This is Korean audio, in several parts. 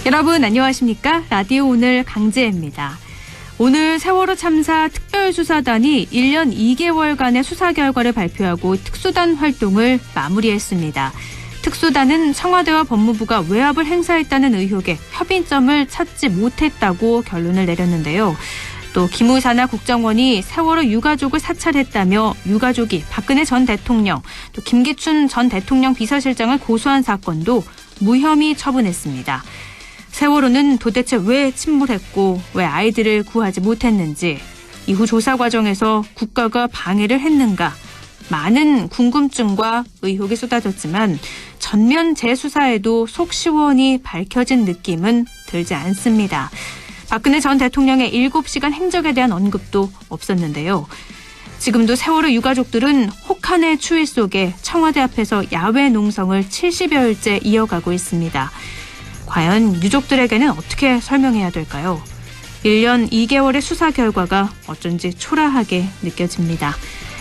여러분 안녕하십니까? 라디오 오늘 강재입니다. 오늘 세월호 참사 특별수사단이 1년 2개월간의 수사 결과를 발표하고 특수단 활동을 마무리했습니다. 특수단은 청와대와 법무부가 외압을 행사했다는 의혹에 협의점을 찾지 못했다고 결론을 내렸는데요. 또 기무사나 국정원이 세월호 유가족을 사찰했다며 유가족이 박근혜 전 대통령, 또 김기춘 전 대통령 비서실장을 고소한 사건도 무혐의 처분했습니다. 세월호는 도대체 왜 침몰했고 왜 아이들을 구하지 못했는지, 이후 조사 과정에서 국가가 방해를 했는가, 많은 궁금증과 의혹이 쏟아졌지만 전면 재수사에도 속 시원히 밝혀진 느낌은 들지 않습니다. 박근혜 전 대통령의 7시간 행적에 대한 언급도 없었는데요. 지금도 세월호 유가족들은 혹한의 추위 속에 청와대 앞에서 야외 농성을 70여일째 이어가고 있습니다. 과연 유족들에게는 어떻게 설명해야 될까요? 1년 2개월의 수사 결과가 어쩐지 초라하게 느껴집니다.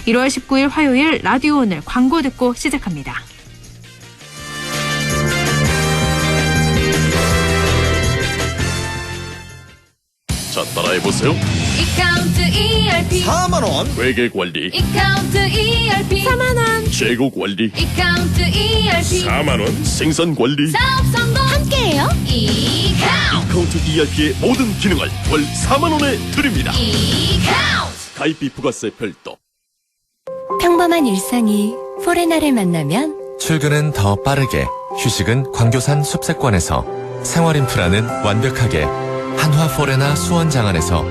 1월 19일 화요일 라디오 오늘 광고 듣고 시작합니다. 자, 따라해보세요. 이카운트 ERP 4만원 회계관리, 이카운트 ERP 4만원 재고관리, 이카운트 ERP 4만원 생산관리. 사업 성공 함께해요. 이카운트 ERP의 모든 기능을 월 4만원에 드립니다. 이카운트 가입비 부가세 별도. 평범한 일상이 포레나를 만나면 출근은 더 빠르게, 휴식은 광교산 숲세권에서, 생활 인프라는 완벽하게 한화 포레나 수원장안에서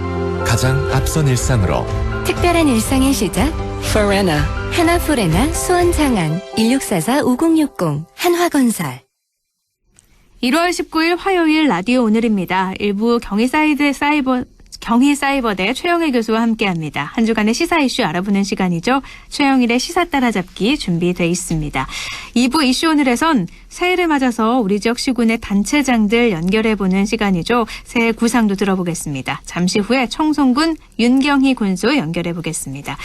가장 앞선 일상으로. 특별한 일상의 시작 포레나 한화 포레나 수원장안 1644-5060 한화건설. 1월 19일 화요일 라디오 오늘입니다. 일부 경희사이버대 최영일 교수와 함께합니다. 한 주간의 시사 이슈 알아보는 시간이죠. 최영일의 시사 따라잡기 준비돼 있습니다. 2부 이슈 오늘에선 새해를 맞아서 우리 지역 시군의 단체장들 연결해보는 시간이죠. 새해 구상도 들어보겠습니다. 잠시 후에 청송군 윤경희 군수 연결해보겠습니다.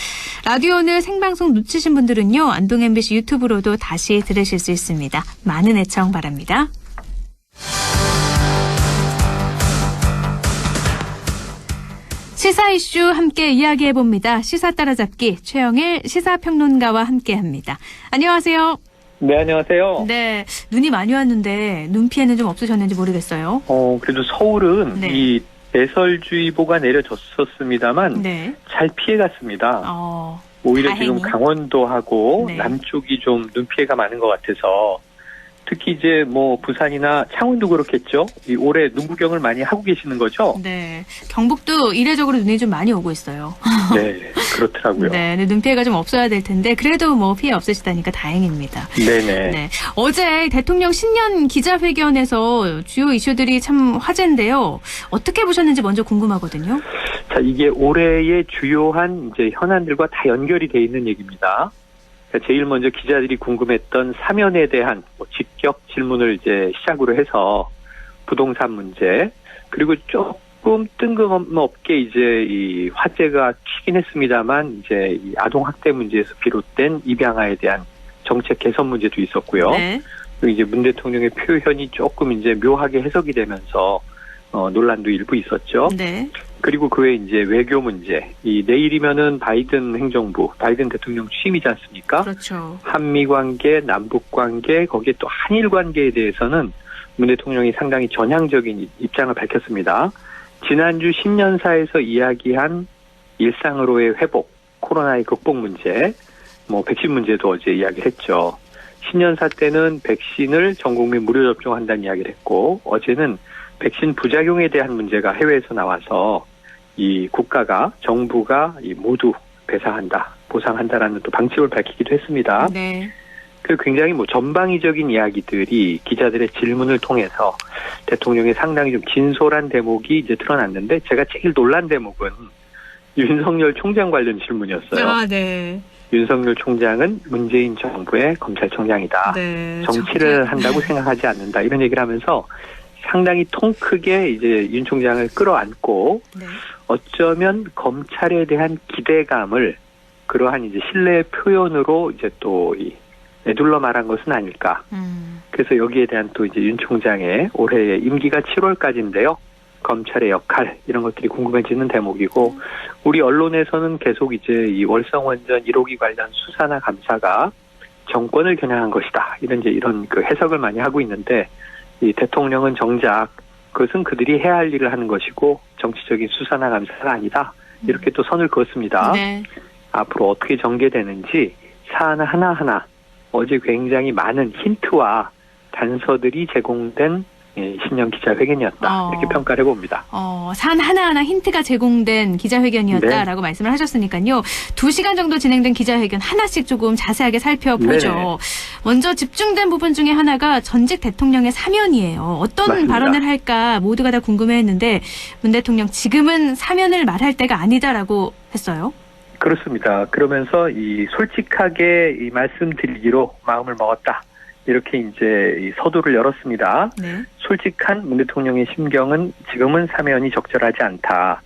라디오 오늘 생방송 놓치신 분들은요, 안동 MBC 유튜브로도 다시 들으실 수 있습니다. 많은 애청 바랍니다. 시사 이슈 함께 이야기해봅니다. 시사 따라잡기 최영일 시사평론가와 함께합니다. 안녕하세요. 네, 안녕하세요. 네, 눈이 많이 왔는데 눈 피해는 좀 없으셨는지 모르겠어요. 그래도 서울은 네. 이 대설주의보가 내려졌었습니다만 네. 잘 피해갔습니다. 오히려 다행히. 지금 강원도하고 네. 남쪽이 좀 눈 피해가 많은 것 같아서, 특히 이제 뭐 부산이나 창원도 그렇겠죠. 이 올해 눈 구경을 많이 하고 계시는 거죠? 네, 경북도 이례적으로 눈이 좀 많이 오고 있어요. 네, 그렇더라고요. 네, 근데 눈 피해가 좀 없어야 될 텐데 그래도 뭐 피해 없으시다니까 다행입니다. 네네. 네, 어제 대통령 신년 기자회견에서 주요 이슈들이 참 화제인데요. 어떻게 보셨는지 먼저 궁금하거든요. 자, 이게 올해의 주요한 이제 현안들과 다 연결이 돼 있는 얘기입니다. 제일 먼저 기자들이 궁금했던 사면에 대한 직격 질문을 이제 시작으로 해서 부동산 문제, 그리고 조금 뜬금없게 이제 이 화제가 튀긴 했습니다만 이제 이 아동 학대 문제에서 비롯된 입양아에 대한 정책 개선 문제도 있었고요. 네. 그리고 이제 문 대통령의 표현이 조금 이제 묘하게 해석이 되면서 논란도 일부 있었죠. 네. 그리고 그 외에 이제 외교 문제, 이 내일이면은 바이든 행정부, 바이든 대통령 취임이지 않습니까? 그렇죠. 한미 관계, 남북 관계, 거기에 또 한일 관계에 대해서는 문 대통령이 상당히 전향적인 입장을 밝혔습니다. 지난주 신년사에서 이야기한 일상으로의 회복, 코로나의 극복 문제, 뭐 백신 문제도 어제 이야기를 했죠. 신년사 때는 백신을 전 국민 무료 접종한다는 이야기를 했고, 어제는 백신 부작용에 대한 문제가 해외에서 나와서 이 국가가, 정부가 이 모두 배상한다, 보상한다라는 또 방침을 밝히기도 했습니다. 네. 그 굉장히 뭐 전방위적인 이야기들이 기자들의 질문을 통해서 대통령의 상당히 좀 진솔한 대목이 이제 드러났는데, 제가 제일 놀란 대목은 윤석열 총장 관련 질문이었어요. 아, 네. 윤석열 총장은 문재인 정부의 검찰총장이다. 네. 정치를 한다고 생각하지 않는다. 이런 얘기를 하면서 상당히 통 크게 이제 윤 총장을 끌어안고, 네. 어쩌면 검찰에 대한 기대감을 그러한 이제 신뢰 표현으로 이제 또 이 에둘러 말한 것은 아닐까. 그래서 여기에 대한 또 이제 윤 총장의 올해의 임기가 7월까지인데요. 검찰의 역할 이런 것들이 궁금해지는 대목이고 우리 언론에서는 계속 이제 이 월성원전 1호기 관련 수사나 감사가 정권을 겨냥한 것이다. 이런 그 해석을 많이 하고 있는데 이 대통령은 정작 그것은 그들이 해야 할 일을 하는 것이고 정치적인 수사나 감사가 아니다. 이렇게 또 선을 그었습니다. 네. 앞으로 어떻게 전개되는지 사안 하나하나 어제 굉장히 많은 힌트와 단서들이 제공된 신년 기자회견이었다. 이렇게 평가를 해봅니다. 사안 하나하나 힌트가 제공된 기자회견이었다라고 말씀을 하셨으니까요. 2시간 정도 진행된 기자회견 하나씩 조금 자세하게 살펴보죠. 네네. 먼저 집중된 부분 중에 하나가 전직 대통령의 사면이에요. 어떤 맞습니다. 발언을 할까 모두가 다 궁금해했는데 문 대통령 지금은 사면을 말할 때가 아니다라고 했어요. 그렇습니다. 그러면서 이 솔직하게 이 말씀드리기로 마음을 먹었다. 이렇게 이제 이 서두를 열었습니다. 네. 솔직한 문 대통령의 심경은 지금은 사면이 적절하지 않다.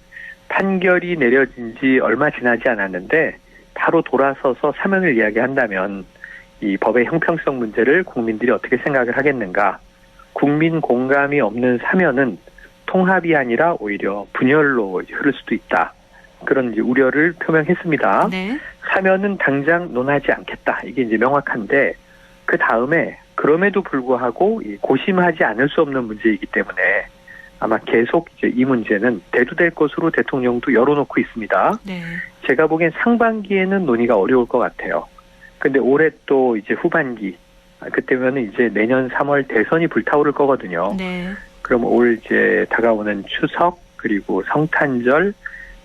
판결이 내려진 지 얼마 지나지 않았는데 바로 돌아서서 사면을 이야기한다면 이 법의 형평성 문제를 국민들이 어떻게 생각을 하겠는가. 국민 공감이 없는 사면은 통합이 아니라 오히려 분열로 흐를 수도 있다. 그런 이제 우려를 표명했습니다. 네. 사면은 당장 논하지 않겠다. 이게 이제 명확한데 그 다음에 그럼에도 불구하고 고심하지 않을 수 없는 문제이기 때문에 아마 계속 이제 이 문제는 대두될 것으로 대통령도 열어놓고 있습니다. 네. 제가 보기엔 상반기에는 논의가 어려울 것 같아요. 근데 올해 또 이제 후반기 그때면은 이제 내년 3월 대선이 불타오를 거거든요. 네. 그럼 올 이제 다가오는 추석 그리고 성탄절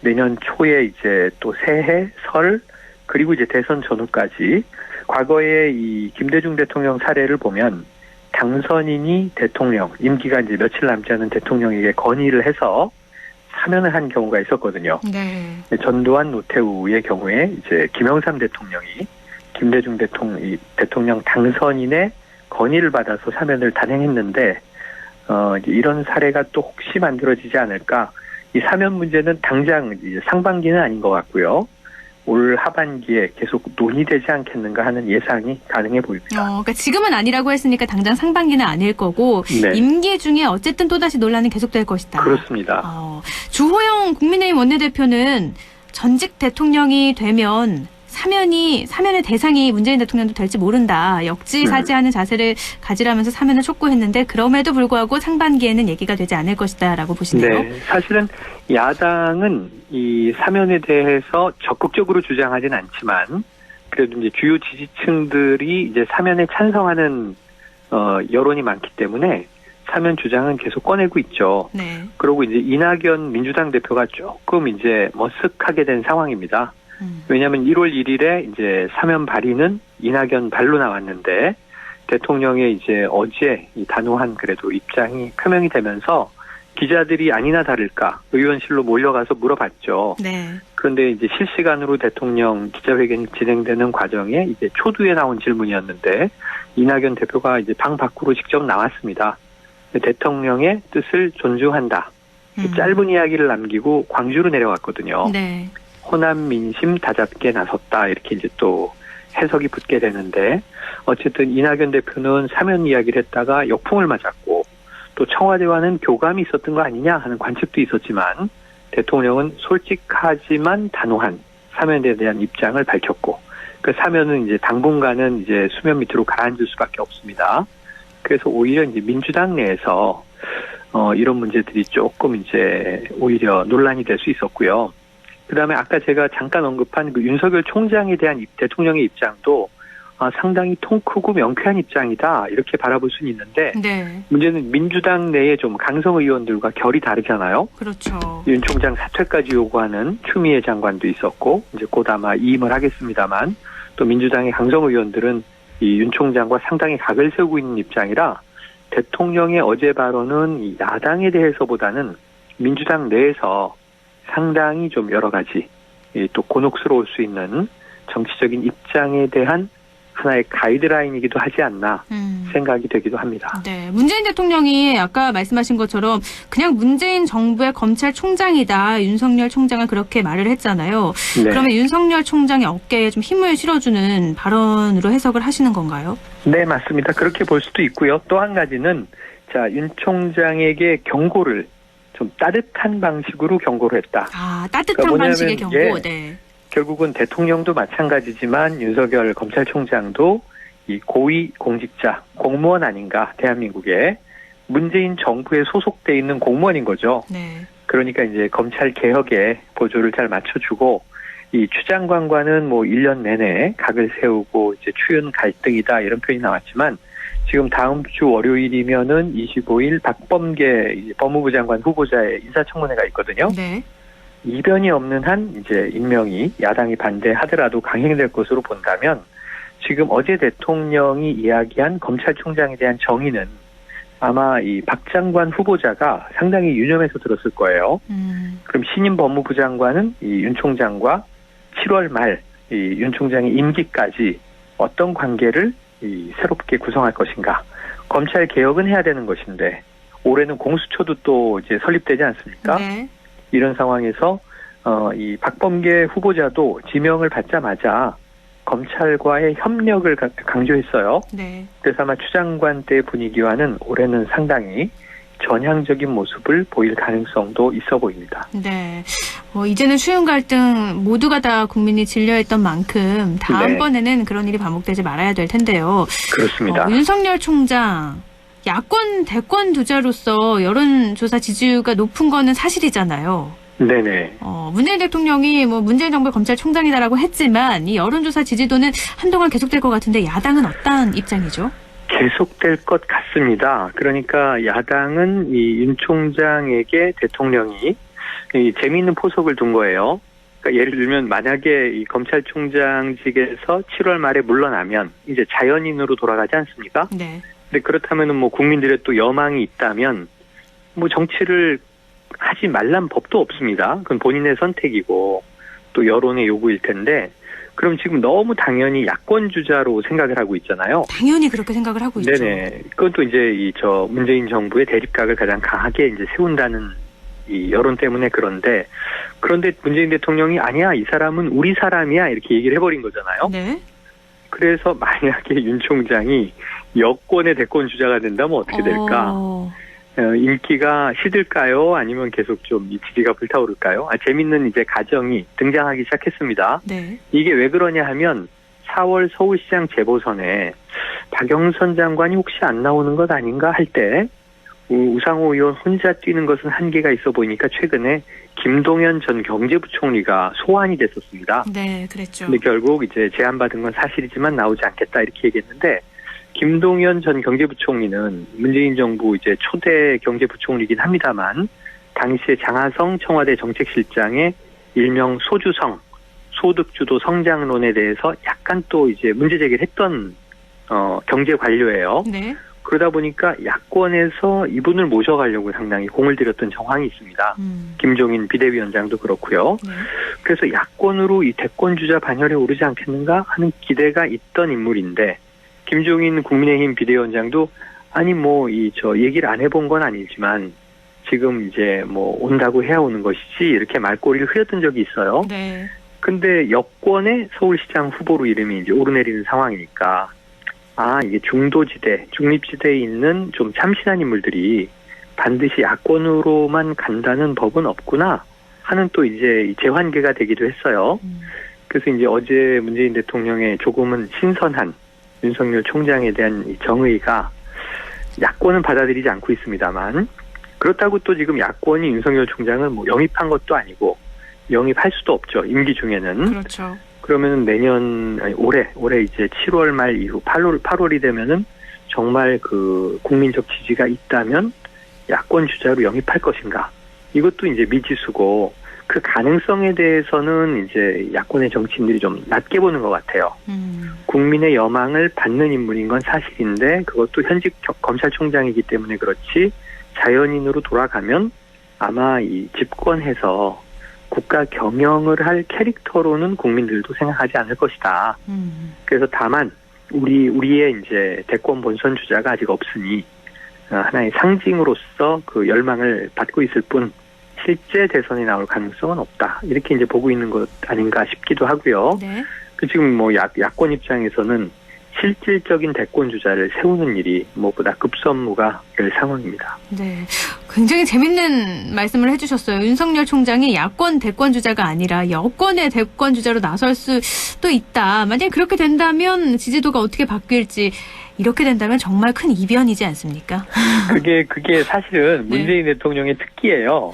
내년 초에 이제 또 새해 설 그리고 이제 대선 전후까지 과거에 이 김대중 대통령 사례를 보면 당선인이 대통령, 임기가 이제 며칠 남지 않은 대통령에게 건의를 해서 사면을 한 경우가 있었거든요. 네. 전두환, 노태우의 경우에 이제 김영삼 대통령이 김대중 대통령 당선인의 건의를 받아서 사면을 단행했는데, 이제 이런 사례가 또 혹시 만들어지지 않을까. 이 사면 문제는 당장 이제 상반기는 아닌 것 같고요. 올 하반기에 계속 논의되지 않겠는가 하는 예상이 가능해 보입니다. 그러니까 지금은 아니라고 했으니까 당장 상반기는 아닐 거고 네. 임기 중에 어쨌든 또다시 논란은 계속될 것이다. 그렇습니다. 주호영 국민의힘 원내대표는 전직 대통령이 되면 사면의 대상이 문재인 대통령도 될지 모른다. 역지사지하는 자세를 가지라면서 사면을 촉구했는데 그럼에도 불구하고 상반기에는 얘기가 되지 않을 것이다라고 보시네요. 네, 사실은 야당은 이 사면에 대해서 적극적으로 주장하진 않지만 그래도 이제 주요 지지층들이 이제 사면에 찬성하는 여론이 많기 때문에 사면 주장은 계속 꺼내고 있죠. 네. 그리고 이제 이낙연 민주당 대표가 조금 이제 머쓱하게 된 상황입니다. 왜냐하면 1월 1일에 이제 사면 발의는 이낙연 발로 나왔는데 대통령의 이제 어제 이 단호한 그래도 입장이 표명이 되면서 기자들이 아니나 다를까 의원실로 몰려가서 물어봤죠. 네. 그런데 이제 실시간으로 대통령 기자회견이 진행되는 과정에 이제 초두에 나온 질문이었는데 이낙연 대표가 이제 방 밖으로 직접 나왔습니다. 대통령의 뜻을 존중한다. 짧은 이야기를 남기고 광주로 내려왔거든요. 네. 호남 민심 다잡게 나섰다 이렇게 이제 또 해석이 붙게 되는데 어쨌든 이낙연 대표는 사면 이야기를 했다가 역풍을 맞았고 또 청와대와는 교감이 있었던 거 아니냐 하는 관측도 있었지만 대통령은 솔직하지만 단호한 사면에 대한 입장을 밝혔고 그 사면은 이제 당분간은 이제 수면 밑으로 가라앉을 수밖에 없습니다. 그래서 오히려 이제 민주당 내에서 이런 문제들이 조금 이제 오히려 논란이 될 수 있었고요. 그다음에 아까 제가 잠깐 언급한 그 윤석열 총장에 대한 대통령의 입장도 상당히 통 크고 명쾌한 입장이다 이렇게 바라볼 수는 있는데 네. 문제는 민주당 내에 좀 강성 의원들과 결이 다르잖아요. 그렇죠. 윤 총장 사퇴까지 요구하는 추미애 장관도 있었고 이제 곧 아마 이임을 하겠습니다만 또 민주당의 강성 의원들은 이 윤 총장과 상당히 각을 세우고 있는 입장이라 대통령의 어제 발언은 이 야당에 대해서보다는 민주당 내에서 상당히 좀 여러 가지 또 곤혹스러울 수 있는 정치적인 입장에 대한 하나의 가이드라인이기도 하지 않나 생각이 되기도 합니다. 네, 문재인 대통령이 아까 말씀하신 것처럼 그냥 문재인 정부의 검찰총장이다. 윤석열 총장은 그렇게 말을 했잖아요. 네. 그러면 윤석열 총장의 어깨에 좀 힘을 실어주는 발언으로 해석을 하시는 건가요? 네, 맞습니다. 그렇게 볼 수도 있고요. 또 한 가지는 자, 윤 총장에게 경고를 좀 따뜻한 방식으로 경고를 했다. 아, 따뜻한 그러니까 방식의 경고. 뭐냐면, 네. 결국은 대통령도 마찬가지지만 윤석열 검찰총장도 이 고위 공직자, 공무원 아닌가, 대한민국에 문재인 정부에 소속돼 있는 공무원인 거죠. 네. 그러니까 이제 검찰 개혁에 보조를 잘 맞춰주고 이 추 장관과는 뭐 1년 내내 각을 세우고 이제 추윤 갈등이다 이런 표현이 나왔지만 지금 다음 주 월요일이면은 25일 박범계 이제 법무부 장관 후보자의 인사청문회가 있거든요. 네. 이변이 없는 한 이제 임명이 야당이 반대하더라도 강행될 것으로 본다면 지금 어제 대통령이 이야기한 검찰총장에 대한 정의는 아마 이 박 장관 후보자가 상당히 유념해서 들었을 거예요. 그럼 신임 법무부 장관은 이 윤 총장과 7월 말 이 윤 총장의 임기까지 어떤 관계를 이 새롭게 구성할 것인가. 검찰 개혁은 해야 되는 것인데 올해는 공수처도 또 이제 설립되지 않습니까? 네. 이런 상황에서 이 박범계 후보자도 지명을 받자마자 검찰과의 협력을 강조했어요. 네. 그래서 아마 추 장관 때 분위기와는 올해는 상당히 전향적인 모습을 보일 가능성도 있어 보입니다. 네. 이제는 추윤 갈등 모두가 다 국민이 질려했던 만큼 다음번에는 그런 일이 반복되지 말아야 될 텐데요. 그렇습니다. 윤석열 총장, 야권 대권 주자로서 여론조사 지지율가 높은 거는 사실이잖아요. 네네. 문재인 대통령이 뭐 문재인 정부의 검찰총장이다라고 했지만 이 여론조사 지지도는 한동안 계속될 것 같은데 야당은 어떤 입장이죠? 계속될 것 같습니다. 그러니까 야당은 이 윤 총장에게 대통령이 이 재미있는 포석을 둔 거예요. 그러니까 예를 들면 만약에 이 검찰총장직에서 7월 말에 물러나면 이제 자연인으로 돌아가지 않습니까? 네. 근데 그렇다면은 뭐 국민들의 또 여망이 있다면 뭐 정치를 하지 말란 법도 없습니다. 그건 본인의 선택이고 또 여론의 요구일 텐데 그럼 지금 너무 당연히 야권 주자로 생각을 하고 있잖아요. 당연히 그렇게 생각을 하고 있죠. 네네. 그것도 이제 문재인 정부의 대립각을 가장 강하게 이제 세운다는 이 여론 때문에 그런데 문재인 대통령이 아니야 이 사람은 우리 사람이야 이렇게 얘기를 해버린 거잖아요. 네. 그래서 만약에 윤 총장이 여권의 대권 주자가 된다면 어떻게 될까? 인기가 시들까요? 아니면 계속 좀 이 지지가 불타오를까요? 재밌는 이제 가정이 등장하기 시작했습니다. 네. 이게 왜 그러냐 하면 4월 서울시장 재보선에 박영선 장관이 혹시 안 나오는 것 아닌가 할 때 우상호 의원 혼자 뛰는 것은 한계가 있어 보이니까 최근에 김동연 전 경제부총리가 소환이 됐었습니다. 네, 그랬죠. 근데 결국 이제 제안받은 건 사실이지만 나오지 않겠다 이렇게 얘기했는데 김동연 전 경제부총리는 문재인 정부 이제 초대 경제부총리이긴 합니다만 당시에 장하성 청와대 정책실장의 일명 소주성 소득주도 성장론에 대해서 약간 또 이제 문제 제기를 했던 경제 관료예요. 네. 그러다 보니까 야권에서 이분을 모셔가려고 상당히 공을 들였던 정황이 있습니다. 김종인 비대위원장도 그렇고요. 네. 그래서 야권으로 이 대권 주자 반열에 오르지 않겠는가 하는 기대가 있던 인물인데 김종인 국민의힘 비대위원장도 아니 얘기를 안 해본 건 아니지만 지금 이제 온다고 해야 오는 것이지 이렇게 말꼬리를 흐렸던 적이 있어요. 네. 근데 여권의 서울시장 후보로 이름이 이제 오르내리는 상황이니까 이게 중도지대, 중립지대에 있는 좀 참신한 인물들이 반드시 야권으로만 간다는 법은 없구나 하는 또 이제 재환계가 되기도 했어요. 그래서 이제 어제 문재인 대통령의 조금은 신선한 윤석열 총장에 대한 이 정의가 야권은 받아들이지 않고 있습니다만 그렇다고 또 지금 야권이 윤석열 총장을 영입한 것도 아니고 영입할 수도 없죠. 임기 중에는. 그렇죠. 그러면은 올해 이제 7월 말 이후 8월이 되면은 정말 그 국민적 지지가 있다면 야권 주자로 영입할 것인가? 이것도 이제 미지수고 그 가능성에 대해서는 이제 야권의 정치인들이 좀 낮게 보는 것 같아요. 국민의 여망을 받는 인물인 건 사실인데 그것도 현직 검찰총장이기 때문에 그렇지 자연인으로 돌아가면 아마 이 집권해서 국가 경영을 할 캐릭터로는 국민들도 생각하지 않을 것이다. 그래서 다만 우리의 이제 대권 본선 주자가 아직 없으니 하나의 상징으로서 그 열망을 받고 있을 뿐 실제 대선에 나올 가능성은 없다. 이렇게 이제 보고 있는 것 아닌가 싶기도 하고요. 네. 그 지금 뭐 야권 입장에서는 실질적인 대권 주자를 세우는 일이 무엇보다 급선무가 될 상황입니다. 네. 굉장히 재밌는 말씀을 해주셨어요. 윤석열 총장이 야권 대권 주자가 아니라 여권의 대권 주자로 나설 수도 있다. 만약에 그렇게 된다면 지지도가 어떻게 바뀔지, 이렇게 된다면 정말 큰 이변이지 않습니까? 그게 사실은 네. 문재인 대통령의 특기예요.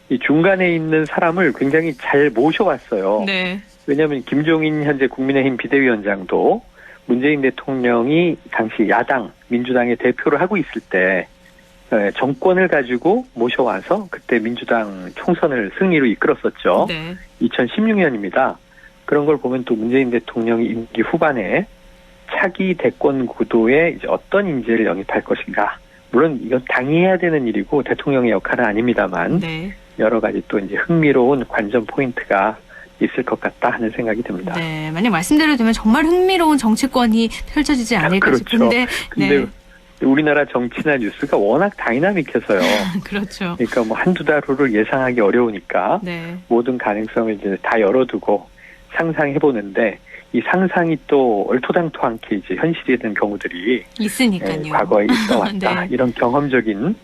이 중간에 있는 사람을 굉장히 잘 모셔왔어요. 네. 왜냐하면 김종인 현재 국민의힘 비대위원장도 문재인 대통령이 당시 야당 민주당의 대표를 하고 있을 때 정권을 가지고 모셔와서 그때 민주당 총선을 승리로 이끌었었죠. 네. 2016년입니다. 그런 걸 보면 또 문재인 대통령이 임기 후반에 차기 대권 구도에 이제 어떤 인재를 영입할 것인가. 물론 이건 당이 해야 되는 일이고 대통령의 역할은 아닙니다만 네. 여러 가지 또 이제 흥미로운 관전 포인트가 있을 것 같다 하는 생각이 듭니다. 네. 만약 말씀대로 되면 정말 흥미로운 정치권이 펼쳐지지 않을까 그렇죠. 싶은데. 근데 네. 우리나라 정치나 뉴스가 워낙 다이나믹해서요. 그렇죠. 그러니까 뭐 한두 달 후를 예상하기 어려우니까 네. 모든 가능성을 이제 다 열어두고 상상해 보는데 이 상상이 또 얼토당토 않게 이제 현실이 된 경우들이 있으니까요. 과거에 있어 왔다. 네. 이런 경험적인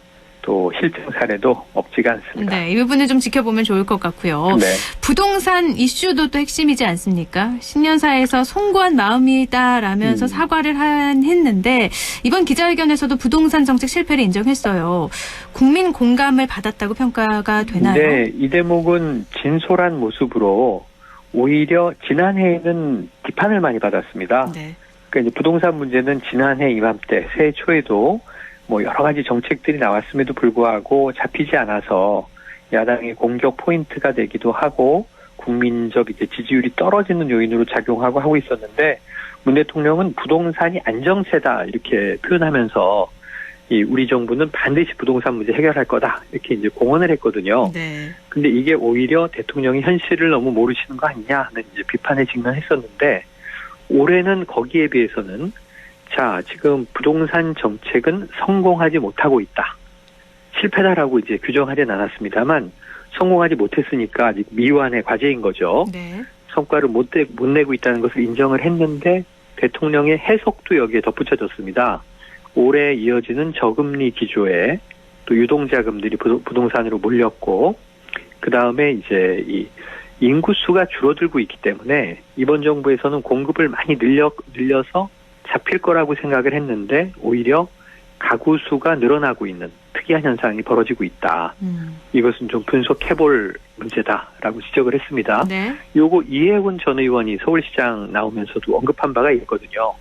또 실증 사례도 없지가 않습니다. 네, 이 부분을 좀 지켜보면 좋을 것 같고요. 네. 부동산 이슈도 또 핵심이지 않습니까? 신년사에서 송구한 마음이다라면서 사과를 했는데 이번 기자회견에서도 부동산 정책 실패를 인정했어요. 국민 공감을 받았다고 평가가 되나요? 네, 이 대목은 진솔한 모습으로 오히려 지난해에는 비판을 많이 받았습니다. 네. 그러니까 이제 부동산 문제는 지난해 이맘때 새해 초에도 뭐 여러 가지 정책들이 나왔음에도 불구하고 잡히지 않아서 야당의 공격 포인트가 되기도 하고 국민적 이제 지지율이 떨어지는 요인으로 작용하고 하고 있었는데 문 대통령은 부동산이 안정세다 이렇게 표현하면서 우리 정부는 반드시 부동산 문제 해결할 거다 이렇게 이제 공언을 했거든요. 네. 근데 이게 오히려 대통령이 현실을 너무 모르시는 거 아니냐 하는 이제 비판에 직면했었는데 올해는 거기에 비해서는 자, 지금 부동산 정책은 성공하지 못하고 있다. 실패다라고 이제 규정하진 않았습니다만 성공하지 못했으니까 아직 미완의 과제인 거죠. 네. 성과를 못 내고 있다는 것을 인정을 했는데 대통령의 해석도 여기에 덧붙여졌습니다. 올해 이어지는 저금리 기조에 또 유동자금들이 부동산으로 몰렸고 그 다음에 이제 이 인구수가 줄어들고 있기 때문에 이번 정부에서는 공급을 많이 늘려서 잡힐 거라고 생각을 했는데 오히려 가구 수가 늘어나고 있는 특이한 현상이 벌어지고 있다. 이것은 좀 분석해볼 문제다라고 지적을 했습니다. 네. 요거 이해훈 전 의원이 서울시장 나오면서도 언급한 바가 있거든요.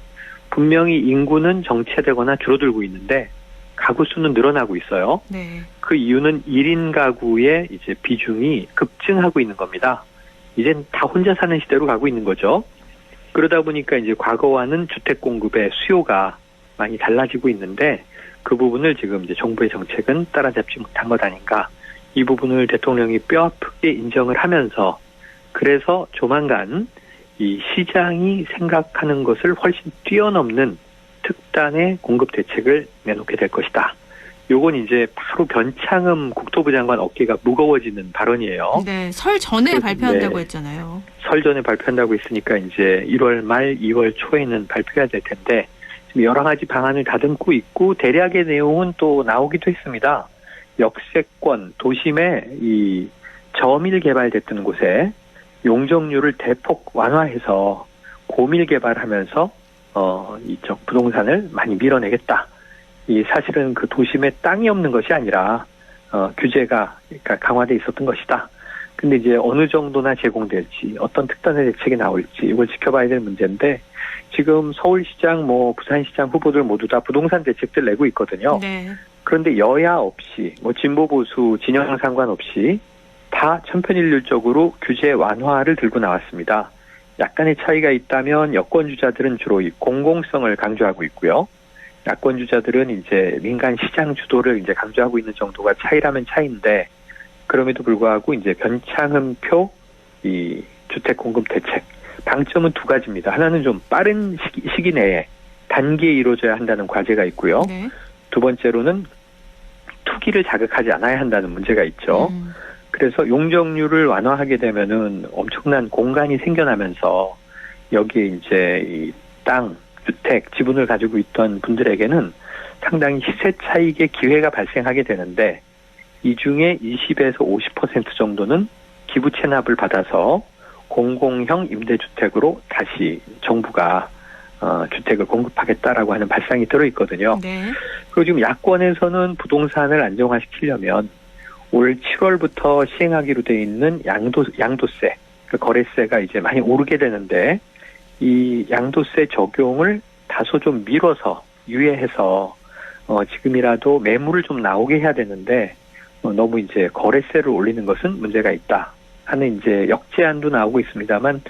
분명히 인구는 정체되거나 줄어들고 있는데 가구 수는 늘어나고 있어요. 네. 그 이유는 1인 가구의 이제 비중이 급증하고 있는 겁니다. 이젠 다 혼자 사는 시대로 가고 있는 거죠. 그러다 보니까 이제 과거와는 주택 공급의 수요가 많이 달라지고 있는데 그 부분을 지금 이제 정부의 정책은 따라잡지 못한 것 아닌가. 이 부분을 대통령이 뼈아프게 인정을 하면서 그래서 조만간 이 시장이 생각하는 것을 훨씬 뛰어넘는 특단의 공급 대책을 내놓게 될 것이다. 요건 이제 바로 변창흠 국토부 장관 어깨가 무거워지는 발언이에요. 네. 설 전에 발표한다고 네. 했잖아요. 설 전에 발표한다고 했으니까 이제 1월 말 2월 초에는 발표해야 될 텐데 지금 여러 가지 방안을 다듬고 있고 대략의 내용은 또 나오기도 했습니다. 역세권 도심에 이 저밀 개발됐던 곳에 용적률을 대폭 완화해서 고밀 개발하면서 이쪽 부동산을 많이 밀어내겠다. 이 사실은 그 도심에 땅이 없는 것이 아니라 규제가 그러니까 강화돼 있었던 것이다. 근데 이제 어느 정도나 제공될지 어떤 특단의 대책이 나올지 이걸 지켜봐야 될 문제인데 지금 서울시장 뭐 부산시장 후보들 모두 다 부동산 대책들 내고 있거든요. 네. 그런데 여야 없이 뭐 진보 보수 진영 상관없이 다 천편일률적으로 규제 완화를 들고 나왔습니다. 약간의 차이가 있다면 여권 주자들은 주로 이 공공성을 강조하고 있고요. 야권 주자들은 이제 민간 시장 주도를 이제 강조하고 있는 정도가 차이라면 차이인데 그럼에도 불구하고 이제 변창흠표 이 주택 공급 대책 방점은 두 가지입니다. 하나는 좀 빠른 시기 내에 단기에 이루어져야 한다는 과제가 있고요. 네. 두 번째로는 투기를 자극하지 않아야 한다는 문제가 있죠. 그래서 용적률을 완화하게 되면은 엄청난 공간이 생겨나면서 여기에 이제 이 땅, 주택, 지분을 가지고 있던 분들에게는 상당히 시세 차익의 기회가 발생하게 되는데 이 중에 20에서 50% 정도는 기부 체납을 받아서 공공형 임대주택으로 다시 정부가 주택을 공급하겠다라고 하는 발상이 들어있거든요. 네. 그리고 지금 야권에서는 부동산을 안정화시키려면 올 7월부터 시행하기로 돼 있는 양도세, 그 거래세가 이제 많이 오르게 되는데 이 양도세 적용을 다소 좀 미뤄서 유예해서 지금이라도 매물을 좀 나오게 해야 되는데 너무 이제 거래세를 올리는 것은 문제가 있다 하는 이제 역제안도 나오고 있습니다만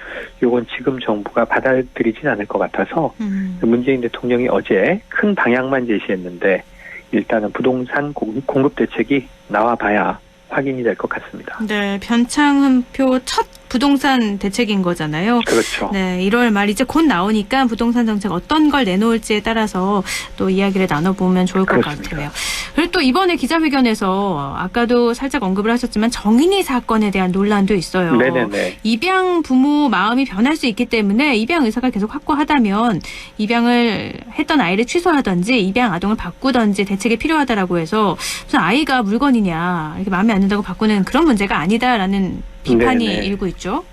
이건 지금 정부가 받아들이진 않을 것 같아서 문재인 대통령이 어제 큰 방향만 제시했는데 일단은 부동산 공급 대책이 나와봐야 확인이 될 것 같습니다. 네, 변창흠표 첫 부동산 대책인 거잖아요. 그렇죠. 네, 1월 말 이제 곧 나오니까 부동산 정책 어떤 걸 내놓을지에 따라서 또 이야기를 나눠보면 좋을 것 그렇습니다. 같아요. 그리고 또 이번에 기자회견에서 아까도 살짝 언급을 하셨지만 정인이 사건에 대한 논란도 있어요. 네네네. 입양 부모 마음이 변할 수 있기 때문에 입양 의사가 계속 확고하다면 입양을 했던 아이를 취소하든지 입양 아동을 바꾸든지 대책이 필요하다라고 해서 무슨 아이가 물건이냐 이렇게 마음에 안 든다고 바꾸는 그런 문제가 아니다라는 비판이 네네. 일고 있죠.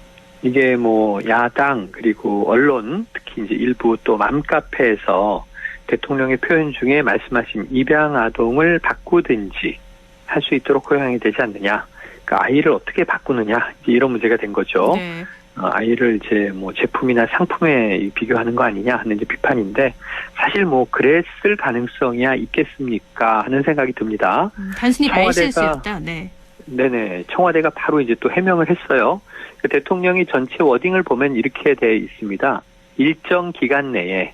이게 뭐 야당 그리고 언론 특히 이제 일부 또 맘카페에서 대통령의 표현 중에 말씀하신 입양 아동을 바꾸든지 할 수 있도록 허용이 되지 않느냐. 그러니까 아이를 어떻게 바꾸느냐 이제 이런 문제가 된 거죠. 네. 아이를 이제 뭐 제품이나 상품에 비교하는 거 아니냐 하는 이제 비판인데 사실 뭐 그랬을 가능성이야 있겠습니까 하는 생각이 듭니다. 단순히 청와대가- 말실수였다. 네. 네네. 청와대가 바로 이제 또 해명을 했어요. 그 대통령이 전체 워딩을 보면 이렇게 돼 있습니다. 일정 기간 내에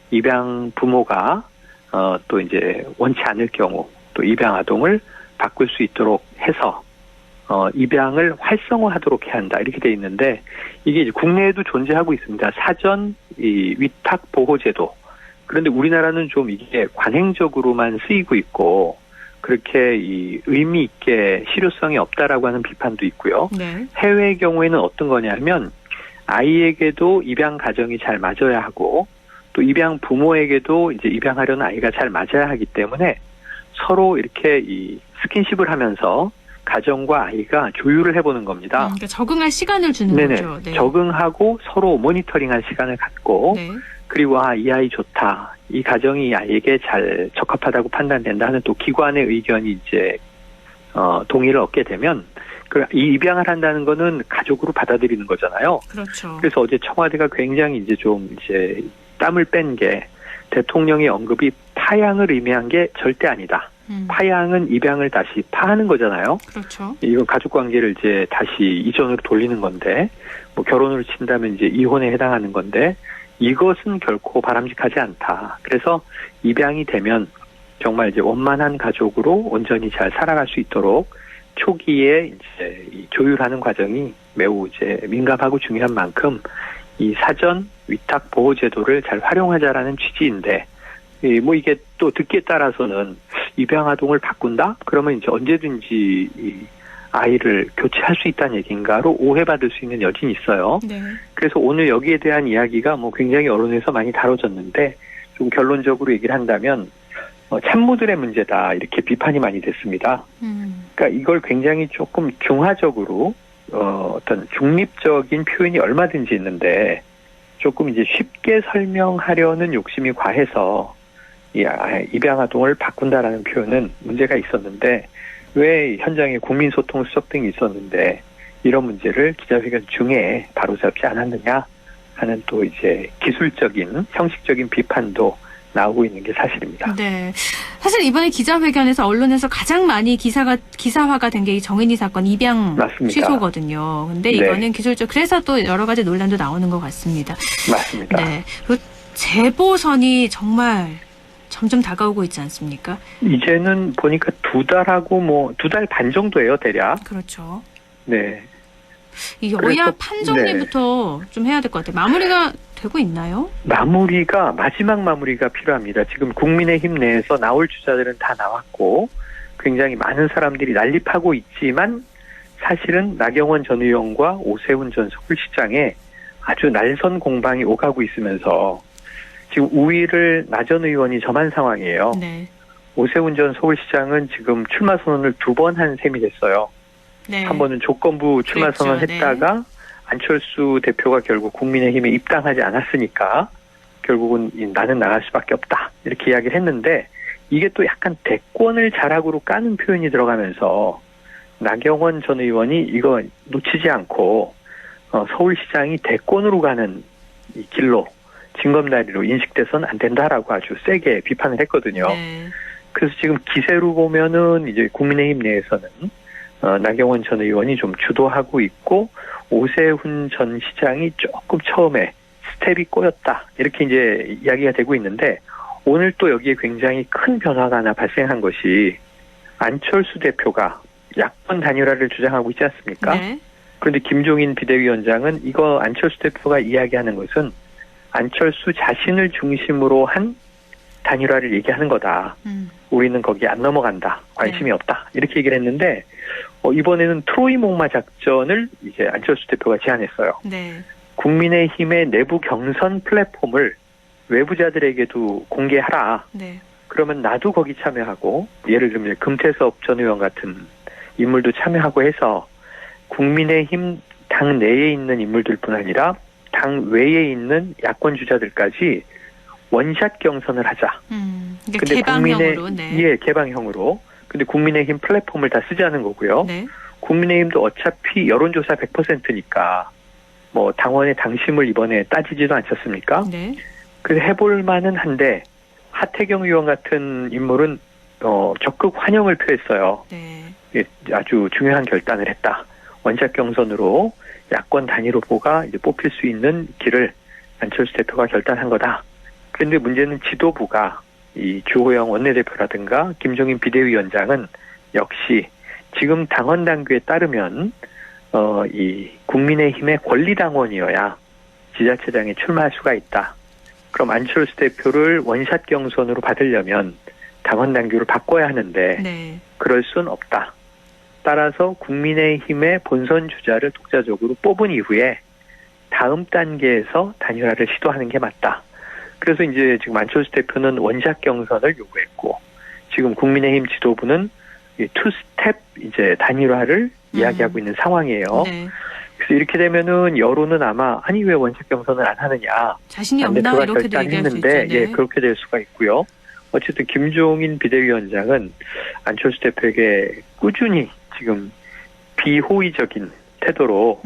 입양 부모가 또 이제 원치 않을 경우 또 입양 아동을 바꿀 수 있도록 해서 입양을 활성화하도록 해야 한다 이렇게 돼 있는데 이게 이제 국내에도 존재하고 있습니다. 사전 이 위탁 보호 제도. 그런데 우리나라는 좀 이게 관행적으로만 쓰이고 있고 그렇게 이 의미 있게 실효성이 없다라고 하는 비판도 있고요. 네. 해외의 경우에는 어떤 거냐면 아이에게도 입양 가정이 잘 맞아야 하고 또 입양 부모에게도 이제 입양하려는 아이가 잘 맞아야 하기 때문에 서로 이렇게 이 스킨십을 하면서 가정과 아이가 조율을 해보는 겁니다. 그러니까 적응할 시간을 주는 네네. 거죠. 네. 적응하고 서로 모니터링할 시간을 갖고 네. 그리고 이 아이 좋다. 이 가정이 이 아이에게 잘 적합하다고 판단된다 하는 또 기관의 의견이 이제 동의를 얻게 되면 이 입양을 한다는 거는 가족으로 받아들이는 거잖아요. 그렇죠. 그래서 어제 청와대가 굉장히 이제 좀 이제 땀을 뺀 게 대통령의 언급이 파양을 의미한 게 절대 아니다. 파양은 입양을 다시 파하는 거잖아요. 그렇죠. 이건 가족 관계를 이제 다시 이전으로 돌리는 건데, 뭐 결혼을 친다면 이제 이혼에 해당하는 건데, 이것은 결코 바람직하지 않다. 그래서 입양이 되면 정말 이제 원만한 가족으로 온전히 잘 살아갈 수 있도록 초기에 이제 이 조율하는 과정이 매우 이제 민감하고 중요한 만큼 이 사전 위탁 보호 제도를 잘 활용하자라는 취지인데, 뭐 이게 또 듣기에 따라서는 입양 아동을 바꾼다? 그러면 이제 언제든지 이 아이를 교체할 수 있다는 얘기인가로 오해받을 수 있는 여진이 있어요. 네. 그래서 오늘 여기에 대한 이야기가 뭐 굉장히 언론에서 많이 다뤄졌는데 좀 결론적으로 얘기를 한다면 참모들의 문제다 이렇게 비판이 많이 됐습니다. 그러니까 이걸 굉장히 조금 중화적으로 어떤 중립적인 표현이 얼마든지 있는데 조금 이제 쉽게 설명하려는 욕심이 과해서 입양 아동을 바꾼다라는 표현은 문제가 있었는데 왜 현장에 국민소통 수석 등이 있었는데 이런 문제를 기자회견 중에 바로잡지 않았느냐 하는 또 이제 기술적인 형식적인 비판도 나오고 있는 게 사실입니다. 네. 사실 이번에 기자회견에서 언론에서 가장 많이 기사화가 된 게 이 정인이 사건 입양 맞습니다. 취소거든요. 근데 네. 이거는 기술적 그래서 또 여러 가지 논란도 나오는 것 같습니다. 맞습니다. 네. 그리고 재보선이 정말 점점 다가오고 있지 않습니까? 이제는 보니까 2달하고 2달 반 정도예요, 대략. 그렇죠. 네. 이 여야 그래서, 판정리부터 좀 해야 될 것 같아요. 마무리가 되고 있나요? 마지막 마무리가 필요합니다. 지금 국민의힘 내에서 나올 주자들은 다 나왔고 굉장히 많은 사람들이 난립하고 있지만 사실은 나경원 전 의원과 오세훈 전 서울시장에 아주 날선 공방이 오가고 있으면서 지금 우위를 나 전 의원이 점한 상황이에요. 네. 오세훈 전 서울시장은 지금 출마 선언을 2번 한 셈이 됐어요. 네. 한 번은 조건부 출마 그랬죠. 선언했다가 안철수 대표가 결국 국민의힘에 입당하지 않았으니까 결국은 나는 나갈 수밖에 없다 이렇게 이야기를 했는데 이게 또 약간 대권을 자락으로 까는 표현이 들어가면서 나경원 전 의원이 이거 놓치지 않고 서울시장이 대권으로 가는 이 길로 징검다리로 인식돼서는 안 된다라고 아주 세게 비판을 했거든요. 네. 그래서 지금 기세로 보면은 이제 국민의힘 내에서는 나경원 전 의원이 좀 주도하고 있고 오세훈 전 시장이 조금 처음에 스텝이 꼬였다 이렇게 이제 이야기가 되고 있는데 오늘 또 여기에 굉장히 큰 변화가 하나 발생한 것이 안철수 대표가 야권 단일화를 주장하고 있지 않습니까? 네. 그런데 김종인 비대위원장은 이거 안철수 대표가 이야기하는 것은 안철수 자신을 중심으로 한 단일화를 얘기하는 거다. 우리는 거기에 안 넘어간다. 관심이 없다. 이렇게 얘기를 했는데 이번에는 트로이 목마 작전을 이제 안철수 대표가 제안했어요. 네. 국민의힘의 내부 경선 플랫폼을 외부자들에게도 공개하라. 네. 그러면 나도 거기 참여하고 예를 들면 금태섭 전 의원 같은 인물도 참여하고 해서 국민의힘 당 내에 있는 인물들뿐 아니라 당 외에 있는 야권 주자들까지 원샷 경선을 하자. 근데 개방형으로. 네. 예, 개방형으로. 근데 국민의힘 플랫폼을 다 쓰자는 거고요. 네. 국민의힘도 어차피 여론조사 100%니까 뭐 당원의 당심을 이번에 따지지도 않겠습니까? 네. 그래서 해볼 만은 한데 하태경 의원 같은 인물은 적극 환영을 표했어요. 네. 예, 아주 중요한 결단을 했다. 원샷 경선으로 야권 단일 후보가 이제 뽑힐 수 있는 길을 안철수 대표가 결단한 거다. 그런데 문제는 지도부가 이 주호영 원내대표라든가 김종인 비대위원장은 역시 지금 당원 당규에 따르면 이 국민의힘의 권리당원이어야 지자체장에 출마할 수가 있다. 그럼 안철수 대표를 원샷 경선으로 받으려면 당원 당규를 바꿔야 하는데 네. 그럴 순 없다. 따라서 국민의힘의 본선 주자를 독자적으로 뽑은 이후에 다음 단계에서 단일화를 시도하는 게 맞다. 그래서 이제 지금 안철수 대표는 원샷 경선을 요구했고 지금 국민의힘 지도부는 이 투스텝 이제 단일화를 이야기하고 있는 상황이에요. 네. 그래서 이렇게 되면은 여론은 아마 아니 왜 원샷 경선을 안 하느냐. 자신이 안 없나 대표가 이렇게도 얘기할 수 있죠. 결단했는데 네. 예, 그렇게 될 수가 있고요. 어쨌든 김종인 비대위원장은 안철수 대표에게 꾸준히 지금 비호의적인 태도로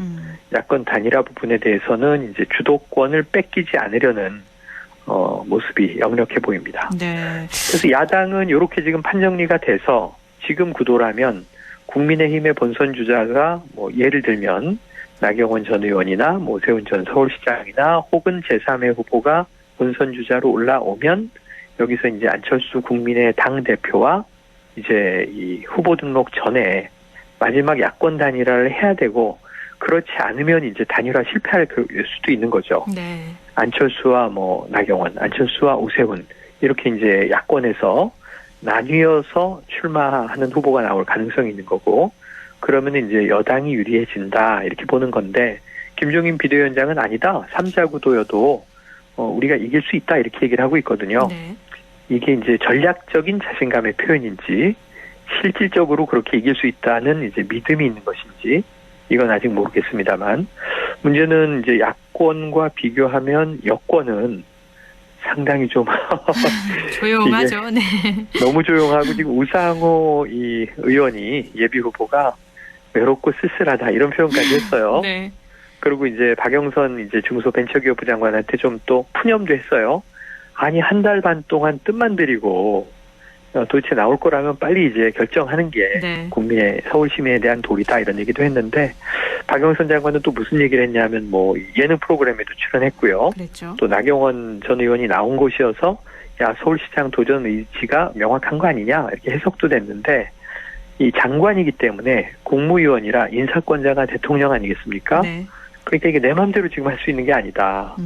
야권 단일화 부분에 대해서는 이제 주도권을 뺏기지 않으려는 모습이 역력해 보입니다. 네. 그래서 야당은 이렇게 지금 판정리가 돼서 지금 구도라면 국민의힘의 본선 주자가 뭐 예를 들면 나경원 전 의원이나 뭐 오세훈 전 서울시장이나 혹은 제3의 후보가 본선 주자로 올라오면 여기서 이제 안철수 국민의 당 대표와 이제 이 후보 등록 전에 마지막 야권 단일화를 해야 되고 그렇지 않으면 이제 단일화 실패할 수도 있는 거죠. 네. 안철수와 뭐 나경원, 안철수와 오세훈 이렇게 이제 야권에서 나뉘어서 출마하는 후보가 나올 가능성이 있는 거고 그러면 이제 여당이 유리해진다 이렇게 보는 건데 김종인 비대위원장은 아니다. 3자 구도여도 우리가 이길 수 있다 이렇게 얘기를 하고 있거든요. 네. 이게 이제 전략적인 자신감의 표현인지 실질적으로 그렇게 이길 수 있다는 이제 믿음이 있는 것인지 이건 아직 모르겠습니다만 문제는 이제 야권과 비교하면 여권은 상당히 좀 조용하죠. 네. 너무 조용하고 지금 우상호 이 의원이 예비 후보가 외롭고 쓸쓸하다 이런 표현까지 했어요. 네. 그리고 이제 박영선 이제 중소벤처기업부 장관한테 좀 또 푸념도 했어요. 아니 한 달 반 동안 뜻만 들이고 도대체 나올 거라면 빨리 이제 결정하는 게 네. 국민의 서울 시민에 대한 도리다 이런 얘기도 했는데 박영선 장관은 또 무슨 얘기를 했냐면 뭐 예능 프로그램에도 출연했고요. 그랬죠. 또 나경원 전 의원이 나온 곳이어서 야 서울시장 도전 의지가 명확한 거 아니냐 이렇게 해석도 됐는데 이 장관이기 때문에 국무위원이라 인사권자가 대통령 아니겠습니까? 네. 그러니까 이게 내 마음대로 지금 할 수 있는 게 아니다.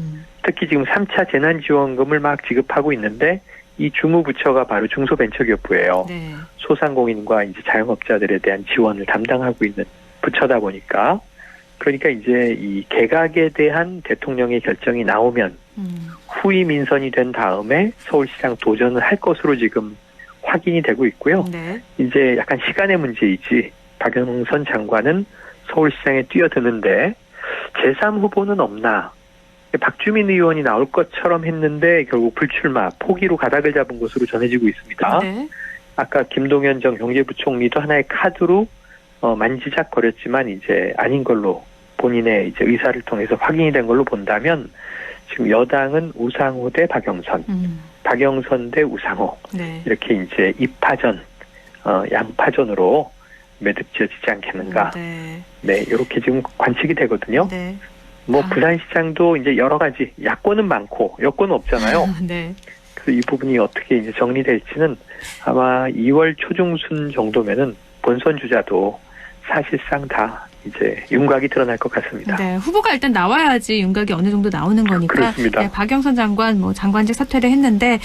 특히 지금 3차 재난지원금을 막 지급하고 있는데 이 주무부처가 바로 중소벤처기업부예요. 네. 소상공인과 이제 자영업자들에 대한 지원을 담당하고 있는 부처다 보니까 그러니까 이제 이 개각에 대한 대통령의 결정이 나오면 후위 민선이 된 다음에 서울시장 도전을 할 것으로 지금 확인이 되고 있고요. 네. 이제 약간 시간의 문제이지 박영선 장관은 서울시장에 뛰어드는데 제3후보는 없나. 박주민 의원이 나올 것처럼 했는데 결국 불출마, 포기로 가닥을 잡은 것으로 전해지고 있습니다. 네. 아까 김동연 전 경제부총리도 하나의 카드로 만지작거렸지만 이제 아닌 걸로 본인의 이제 의사를 통해서 확인이 된 걸로 본다면 지금 여당은 우상호 대 박영선, 박영선 대 우상호 네. 이렇게 이제 이파전, 양파전으로 매듭지어지지 않겠는가. 네. 네, 이렇게 지금 관측이 되거든요. 네. 뭐 부산시장도 이제 여러 가지 야권은 많고 여권은 없잖아요. 네. 그래서 이 부분이 어떻게 이제 정리될지는 아마 2월 초중순 정도면은 본선 주자도 사실상 다 이제 윤곽이 드러날 것 같습니다. 네, 후보가 일단 나와야지 윤곽이 어느 정도 나오는 거니까. 그렇습니다. 네, 박영선 장관 뭐 장관직 사퇴를 했는데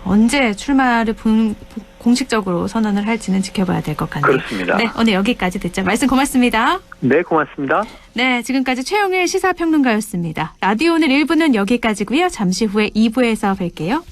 언제 출마를 공식적으로 선언을 할지는 지켜봐야 될 것 같네요. 그렇습니다. 네, 오늘 여기까지 듣자. 말씀 고맙습니다. 네, 고맙습니다. 네, 지금까지 최용일 시사평론가였습니다. 라디오 오늘 1부는 여기까지고요. 잠시 후에 2부에서 뵐게요.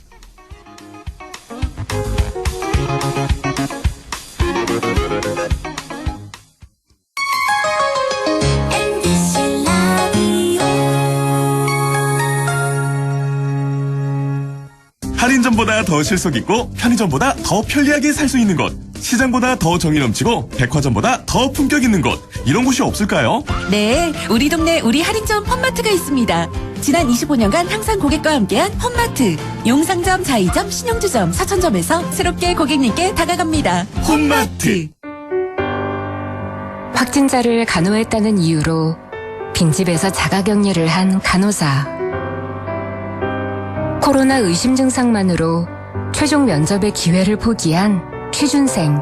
할인점보다 더 실속 있고 편의점보다 더 편리하게 살 수 있는 곳, 시장보다 더 정이 넘치고 백화점보다 더 품격 있는 곳, 이런 곳이 없을까요? 네, 우리 동네 우리 할인점 펀마트가 있습니다. 지난 25년간 항상 고객과 함께한 펀마트. 용상점, 자이점, 신용주점, 사천점에서 새롭게 고객님께 다가갑니다. 홈마트. 확진자를 간호했다는 이유로 빈집에서 자가격리를 한 간호사. 코로나 의심 증상만으로 최종 면접의 기회를 포기한 취준생.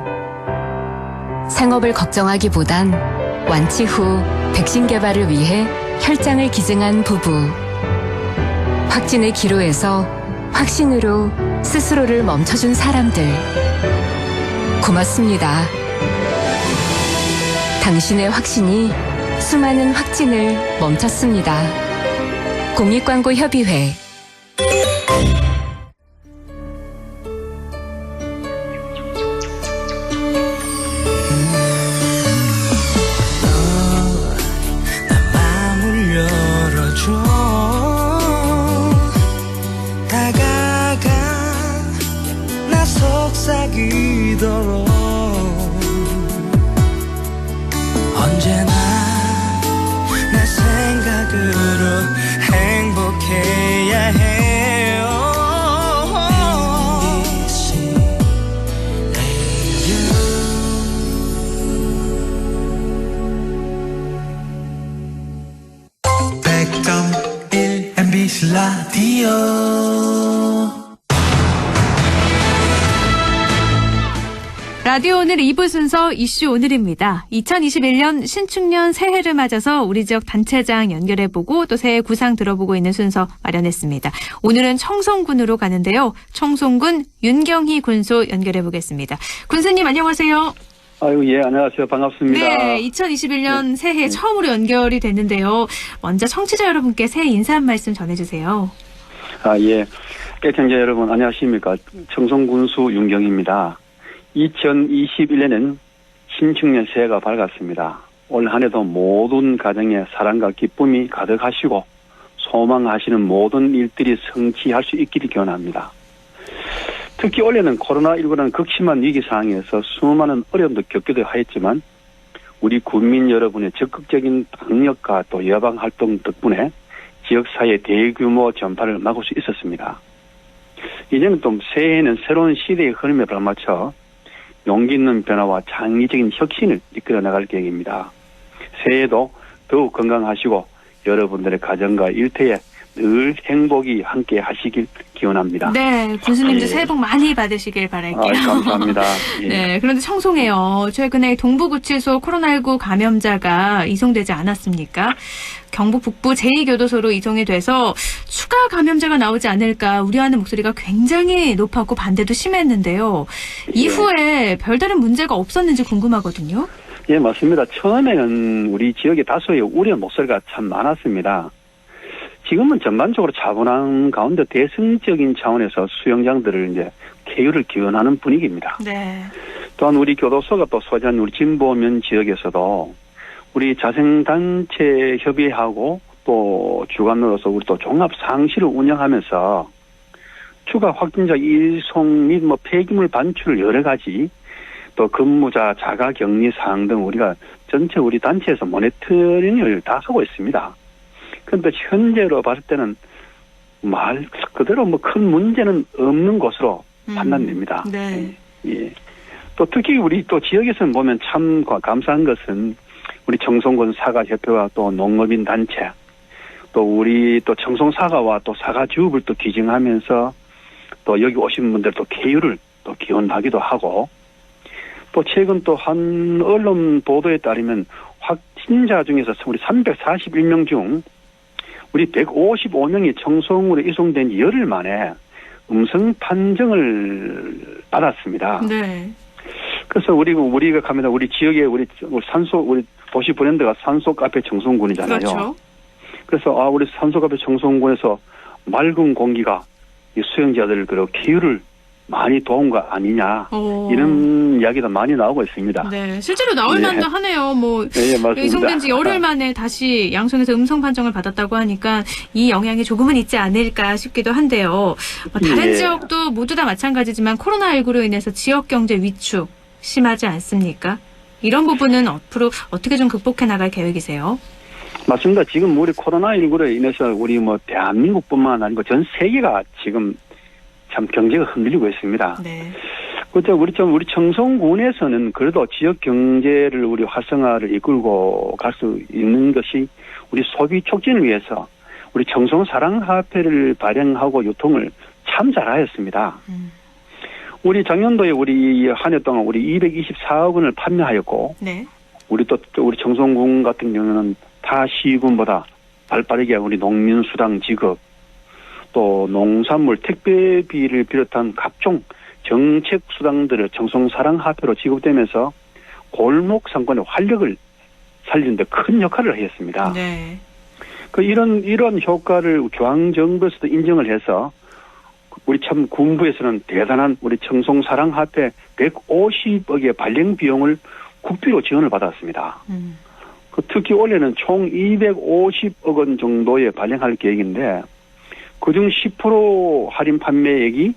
생업을 걱정하기보단 완치 후 백신 개발을 위해 혈장을 기증한 부부. 확진의 기로에서 확신으로 스스로를 멈춰준 사람들. 고맙습니다. 당신의 확신이 수많은 확진을 멈췄습니다. 공익광고협의회. 언제나 내 생각으로 행복해야 해요. MBC 라디오. 라디오 오늘 2부 순서 이슈 오늘입니다. 2021년 신축년 새해를 맞아서 우리 지역 단체장 연결해보고 또 새해 구상 들어보고 있는 순서 마련했습니다. 오늘은 청송군으로 가는데요. 청송군 윤경희 군수 연결해보겠습니다. 군수님 안녕하세요. 아유, 예, 안녕하세요. 반갑습니다. 네, 2021년 새해 처음으로 연결이 됐는데요. 먼저 청취자 여러분께 새해 인사 한 말씀 전해주세요. 예. 애청자 여러분, 안녕하십니까. 청송군수 윤경희입니다. 2021년은 신축년 새해가 밝았습니다. 올 한 해도 모든 가정에 사랑과 기쁨이 가득하시고 소망하시는 모든 일들이 성취할 수 있기를 기원합니다. 특히 올해는 코로나19라는 극심한 위기 상황에서 수많은 어려움도 겪기도 하였지만 우리 국민 여러분의 적극적인 방역과 또 예방 활동 덕분에 지역사회 대규모 전파를 막을 수 있었습니다. 이제는 또 새해에는 새로운 시대의 흐름에 발맞춰 용기 있는 변화와 장기적인 혁신을 이끌어 나갈 계획입니다. 새해에도 더욱 건강하시고 여러분들의 가정과 일터에 늘 행복이 함께 하시길 기원합니다. 네, 군수님도 예. 새해 복 많이 받으시길 바랄게요. 감사합니다. 예. 네, 그런데 청송해요. 최근에 동부구치소 코로나19 감염자가 이송되지 않았습니까? 경북 북부 제2교도소로 이송이 돼서 추가 감염자가 나오지 않을까 우려하는 목소리가 굉장히 높았고 반대도 심했는데요. 이후에 별다른 문제가 없었는지 궁금하거든요. 예, 맞습니다. 처음에는 우리 지역에 다소의 우려 목소리가 참 많았습니다. 지금은 전반적으로 차분한 가운데 대승적인 차원에서 수영장들을 이제 폐유를 기원하는 분위기입니다. 네. 또한 우리 교도소가 또 소재한 우리 진보면 지역에서도 우리 자생단체 협의하고 또 주관으로서 우리 또 종합상실을 운영하면서 추가 확진자 이송 및 뭐 폐기물 반출 여러 가지 또 근무자 자가격리 사항 등 우리가 전체 우리 단체에서 모니터링을 다 하고 있습니다. 그런데 현재로 봤을 때는 말 그대로 뭐 큰 문제는 없는 것으로 판단됩니다. 네. 예. 또 특히 우리 또 지역에서는 보면 참 감사한 것은 우리 청송군 사과협회와 또 농업인 단체 또 우리 또 청송사과와 또 사과주업을 또 기증하면서 또 여기 오신 분들 또 쾌유를 또 기원하기도 하고 또 최근 또 한 언론 보도에 따르면 확진자 중에서 우리 341명 중 우리 155명이 청송으로 이송된 지 열흘 만에 음성 판정을 받았습니다. 네. 그래서 우리가 가면 우리 지역에 우리 도시 브랜드가 산소 카페 청송군이잖아요. 그렇죠. 그래서 우리 산소 카페 청송군에서 맑은 공기가 이 수영자들 그 쾌유를 많이 도운 거 아니냐 이런 이야기도 많이 나오고 있습니다. 네, 실제로 나올 만도 하네요. 뭐 맞습니다. 이송된 지 열흘 만에 다시 양손에서 음성 판정을 받았다고 하니까 이 영향이 조금은 있지 않을까 싶기도 한데요. 다른 지역도 모두 다 마찬가지지만 코로나19로 인해서 지역 경제 위축 심하지 않습니까? 이런 부분은 앞으로 어떻게 좀 극복해 나갈 계획이세요? 맞습니다. 지금 우리 코로나19로 인해서 우리 뭐 대한민국뿐만 아니고 전 세계가 지금 참 경제가 흔들리고 있습니다. 네. 그렇죠. 우리 청송군에서는 그래도 지역 경제를 우리 활성화를 이끌고 갈 수 있는 것이 우리 소비 촉진을 위해서 우리 청송사랑화폐를 발행하고 유통을 참 잘하였습니다. 우리 작년도에 우리 한 해 동안 우리 224억 원을 판매하였고, 네. 우리 청송군 같은 경우는 타 시군보다 발빠르게 우리 농민수당 지급, 또 농산물 택배비를 비롯한 각종 정책 수당들을 청송사랑화폐로 지급되면서 골목 상권의 활력을 살리는 데 큰 역할을 하였습니다. 네. 이런 효과를 교황정부에서도 인정을 해서 우리 참 군부에서는 대단한 우리 청송사랑화폐 150억의 발행 비용을 국비로 지원을 받았습니다. 특히 올해는 총 250억 원 정도에 발행할 계획인데 그중 10% 할인 판매액이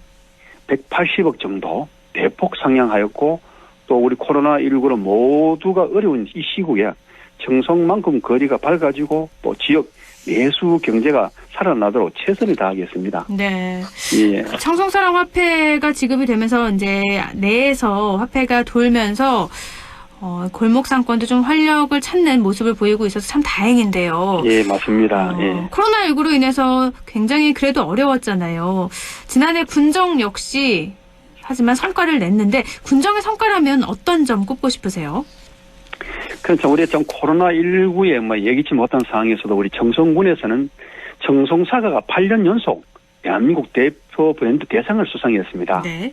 180억 정도 대폭 상향하였고 또 우리 코로나19로 모두가 어려운 이 시국에 청송만큼 거리가 밝아지고 또 지역 내수 경제가 살아나도록 최선을 다하겠습니다. 네. 예. 청송사랑 화폐가 지급이 되면서 이제 내에서 화폐가 돌면서 골목 상권도 좀 활력을 찾는 모습을 보이고 있어서 참 다행인데요. 예, 맞습니다. 예. 코로나19로 인해서 굉장히 그래도 어려웠잖아요. 지난해 군정 역시 하지만 성과를 냈는데 군정의 성과라면 어떤 점 꼽고 싶으세요? 그렇죠. 우리 좀 코로나19에 뭐 예기치 못한 상황에서도 우리 청송군에서는 청송사과가 8년 연속 대한민국 대표 브랜드 대상을 수상했습니다. 네.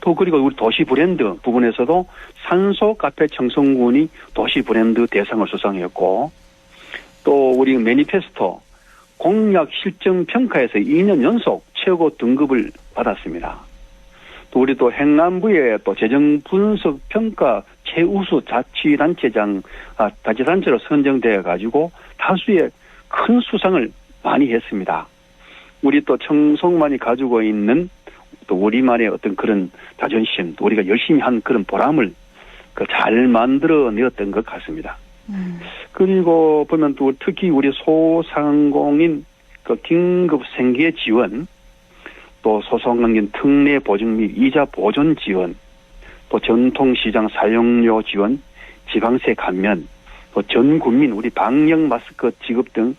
또 그리고 우리 도시 브랜드 부분에서도 산소 카페 청송군이 도시 브랜드 대상을 수상했고 또 우리 매니페스토 공약 실정 평가에서 2년 연속 최고 등급을 받았습니다. 또 우리 또 행안부의 또 재정 분석 평가 최우수 자치단체로 선정되어 가지고 다수의 큰 수상을 많이 했습니다. 우리 또 청송만이 가지고 있는 또 우리만의 어떤 그런 자존심, 또 우리가 열심히 한 그런 보람을 잘 만들어내었던 것 같습니다. 그리고 보면 또 특히 우리 소상공인 긴급 생계 지원, 또 소상공인 특례 보증 및 이자 보존 지원, 또 전통시장 사용료 지원, 지방세 감면, 또 전 국민 우리 방역 마스크 지급 등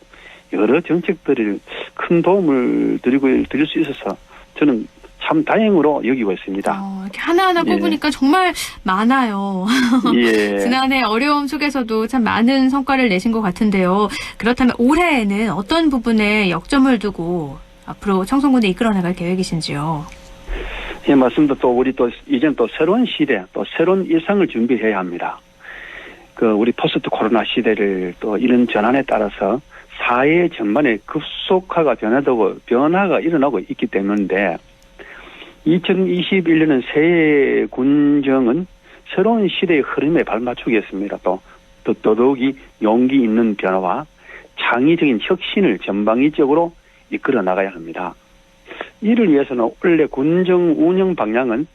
여러 정책들을 큰 도움을 드릴 수 있어서 저는 참 다행으로 여기고 있습니다. 이렇게 하나하나 예. 꼽으니까 정말 많아요. 예. 지난해 어려움 속에서도 참 많은 성과를 내신 것 같은데요. 그렇다면 올해에는 어떤 부분에 역점을 두고 앞으로 청송군을 이끌어 나갈 계획이신지요? 예, 맞습니다. 또 우리 또 이제는 또 새로운 시대, 또 새로운 일상을 준비해야 합니다. 우리 포스트 코로나 시대를 또 이런 전환에 따라서 사회 전반에 급속화가 변화가 일어나고 있기 때문인데 2021년은 새해 군정은 새로운 시대의 흐름에 발맞추겠습니다. 또 더더욱이 용기 있는 변화와 창의적인 혁신을 전방위적으로 이끌어 나가야 합니다. 이를 위해서는 원래 군정 운영 방향은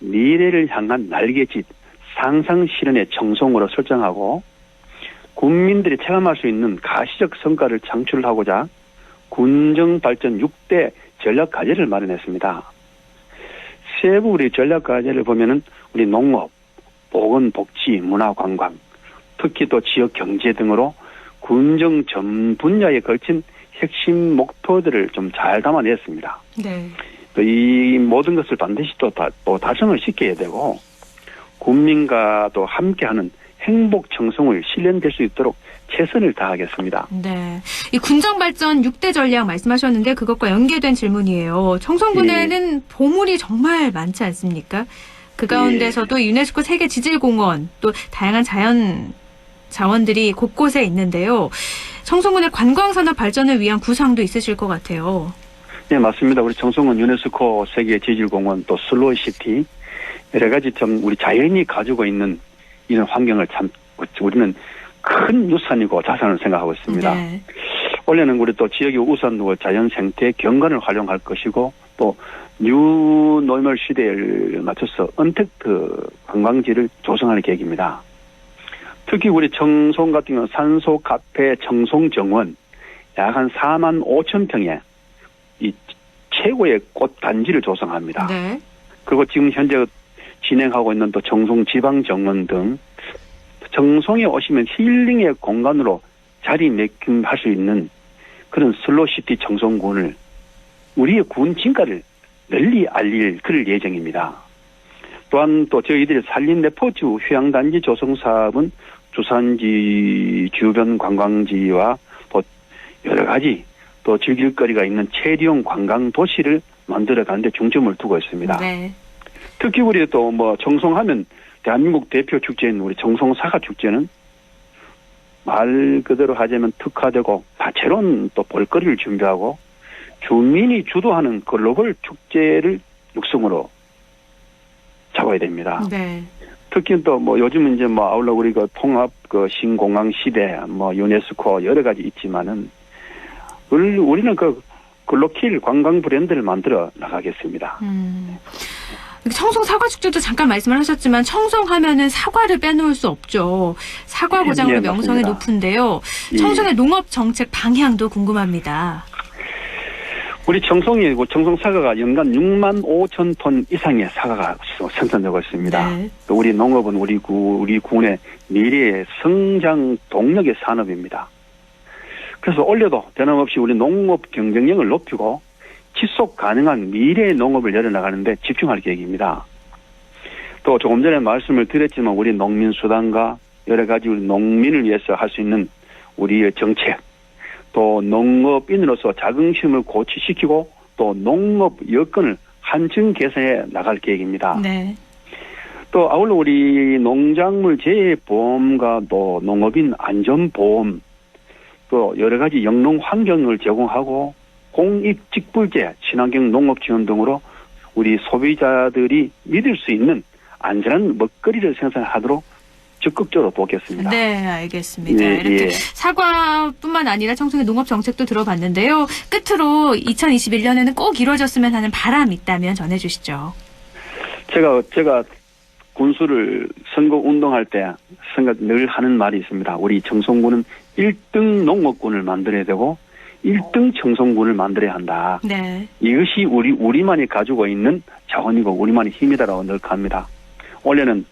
미래를 향한 날개짓, 상상 실현의 정성으로 설정하고 국민들이 체감할 수 있는 가시적 성과를 창출하고자 군정 발전 6대 전략 과제를 마련했습니다. 세부 우리 전략 과제를 보면은 우리 농업, 보건, 복지, 문화, 관광, 특히 또 지역 경제 등으로 군정 전 분야에 걸친 핵심 목표들을 좀 잘 담아냈습니다. 네. 또 이 모든 것을 반드시 또 달성을 시켜야 되고 국민과 또 함께하는 행복 청송을 실현될 수 있도록 최선을 다하겠습니다. 네. 이 군정 발전 6대 전략 말씀하셨는데 그것과 연계된 질문이에요. 청송군에는 보물이 정말 많지 않습니까? 그 가운데서도 유네스코 세계 지질공원 또 다양한 자연 자원들이 곳곳에 있는데요. 청송군의 관광산업 발전을 위한 구상도 있으실 것 같아요. 네, 맞습니다. 우리 청송은 유네스코 세계 지질공원 또 슬로우시티 여러 가지 좀 우리 자연이 가지고 있는 이런 환경을 참 우리는 큰 유산이고 자산을 생각하고 있습니다. 네. 올해는 우리 또 지역의 우선 자연 생태 경관을 활용할 것이고 또 뉴 노멀 시대를 맞춰서 언택트 관광지를 조성하는 계획입니다. 특히 우리 청송 같은 경우는 산소 카페 청송정원 약 한 4만 5천 평의 이 최고의 꽃 단지를 조성합니다. 네. 그리고 지금 현재 진행하고 있는 또 청송 지방정원 등 청송에 오시면 힐링의 공간으로 자리매김할 수 있는 그런 슬로시티 청송군을 우리의 군 진가를 널리 알릴 그럴 예정입니다. 또한 또 저희들이 산림 레포츠 휴양단지 조성 사업은 주산지 주변 관광지와 또 여러 가지 또 즐길거리가 있는 체리용 관광 도시를 만들어가는데 중점을 두고 있습니다. 네. 특히 우리 또 청송하면 대한민국 대표 축제인 우리 청송 사과 축제는 말 그대로 하자면 특화되고 다채로운 또 볼거리를 준비하고 주민이 주도하는 글로벌 축제를 육성으로 잡아야 됩니다. 네. 특히 또 요즘은 이제 아울러 우리가 통합 신공항 시대 유네스코 여러 가지 있지만은 우리는 글로킬 관광 브랜드를 만들어 나가겠습니다. 청송 사과축제도 잠깐 말씀을 하셨지만 청송하면은 사과를 빼놓을 수 없죠. 사과 고장으로 예, 명성이 맞습니다. 높은데요. 예. 청송의 농업 정책 방향도 궁금합니다. 우리 청송이 청송 사과가 연간 6만 5천 톤 이상의 사과가 생산되고 있습니다. 네. 또 우리 농업은 우리 군의 미래의 성장 동력의 산업입니다. 그래서 올해도 변함없이 우리 농업 경쟁력을 높이고 지속 가능한 미래의 농업을 열어나가는데 집중할 계획입니다. 또 조금 전에 말씀을 드렸지만 우리 농민수당과 여러 가지 우리 농민을 위해서 할 수 있는 우리의 정책, 또 농업인으로서 자긍심을 고취시키고 또 농업 여건을 한층 개선해 나갈 계획입니다. 네. 또 아울러 우리 농작물 재해보험과 또 농업인 안전보험 또 여러 가지 영농 환경을 제공하고 공익직불제, 친환경 농업 지원 등으로 우리 소비자들이 믿을 수 있는 안전한 먹거리를 생산하도록 적극적으로 보겠습니다. 네, 알겠습니다. 예, 이렇게 예. 사과뿐만 아니라 청송의 농업 정책도 들어봤는데요. 끝으로 2021년에는 꼭 이루어졌으면 하는 바람 있다면 전해주시죠. 제가 군수를 선거 운동할 때 늘 하는 말이 있습니다. 우리 청송군은 1등 농업군을 만들어야 되고 1등 청송군을 만들어야 한다. 네. 이것이 우리만이 가지고 있는 자원이고 우리만의 힘이다라고 늘 합니다. 올해는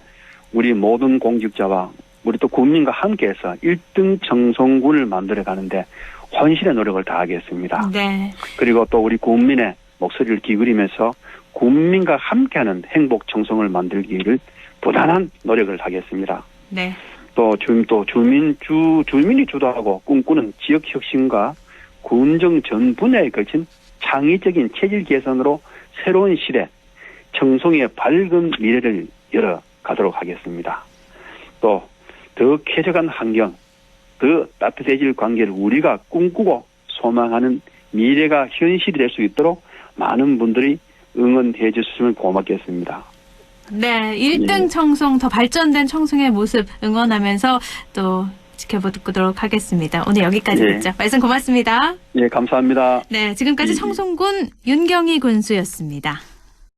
우리 모든 공직자와 우리 또 국민과 함께해서 1등 청송군을 만들어 가는데 혼신의 노력을 다하겠습니다. 네. 그리고 또 우리 국민의 목소리를 기울이면서 국민과 함께하는 행복 청송을 만들기를 부단한 노력을 하겠습니다. 네. 또 주민이 주도하고 꿈꾸는 지역 혁신과 군정 전 분야에 걸친 창의적인 체질 개선으로 새로운 시대, 청송의 밝은 미래를 열어가도록 하겠습니다. 또 더 쾌적한 환경, 더 따뜻해질 관계를 우리가 꿈꾸고 소망하는 미래가 현실이 될 수 있도록 많은 분들이 응원해 주시면 고맙겠습니다. 네, 1등 청송, 더 발전된 청송의 모습 응원하면서 또 지켜보도록 하겠습니다. 오늘 여기까지 예. 듣죠. 말씀 고맙습니다. 예, 감사합니다. 네, 지금까지 청송군 윤경희 군수였습니다.